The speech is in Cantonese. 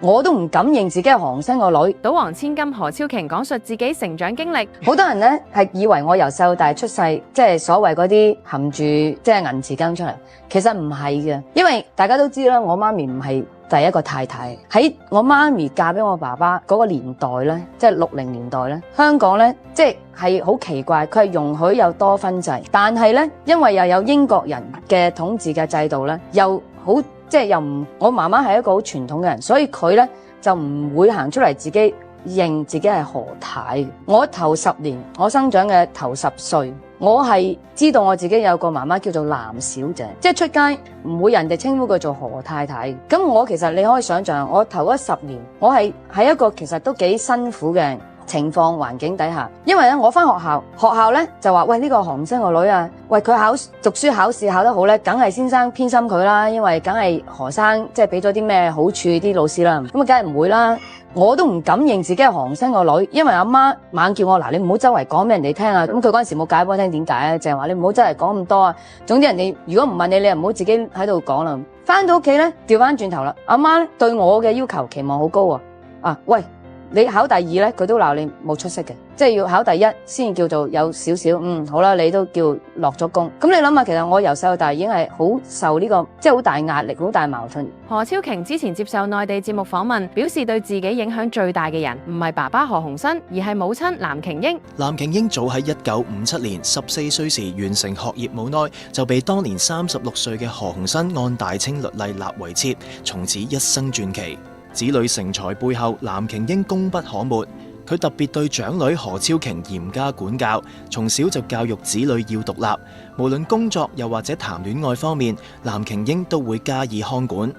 我都唔敢認自己係韓星個女。賭王千金何超瓊講述自己成長經歷。好多人呢係以為我由細到大出世，即係所謂嗰啲含住即係銀匙羹出嚟，其實唔係嘅。因為大家都知啦，我媽咪唔係第一個太太。喺我媽咪嫁俾我爸爸嗰個年代呢，即係60年代呢，香港呢即係好奇怪，佢係容許有多婚制，但係呢因為又有英國人嘅統治嘅制度呢，又好。即係又唔，我媽媽係一個好傳統嘅人，所以佢呢就唔會行出嚟自己認自己係何太。我頭10年，我生長嘅頭10歲，我係知道我自己有個媽媽叫做藍小姐，即係出街唔會人哋稱呼佢做何太太。咁我其實你可以想象，我頭嗰10年，我係喺一個其實都幾辛苦嘅情況環境底下，因為咧我返學校咧就話喂，呢個韓星個女啊，喂佢讀書考試考得好咧，梗係先生偏心佢啦，因為梗係何生即係俾咗啲咩好處啲老師啦，咁啊梗係唔會啦。我都唔敢認自己係韓星個女，因為阿媽猛叫我嗱，你唔好周圍講俾人哋聽啊。咁佢嗰陣時冇解俾我聽點解啊，淨係話你唔好周圍講咁多啊。總之人哋如果唔問你，你又唔好自己喺度講啦。返到屋企咧，調返轉頭啦，阿媽咧對我嘅要求期望好高啊，喂。你考第2呢，佢都鬧你冇出息嘅，即係要考第1先叫做有少少，好啦，你都叫落咗功。咁你諗下，其實我由細到大已經係好受呢個即係好大壓力、好大矛盾。何超瓊之前接受內地節目訪問，表示對自己影響最大嘅人唔係爸爸何鴻燊，而係母親藍瓊瑛。藍瓊瑛早喺1957年14歲時完成學業冇耐，就被當年36歲嘅何鴻燊按大清律例立為妾，從此一生傳奇。子女成才背後，藍瓊瑛功不可沒。佢特別對長女何超瓊嚴加管教，從小就教育子女要獨立，無論工作又或者談戀愛方面，藍瓊瑛都會加以看管。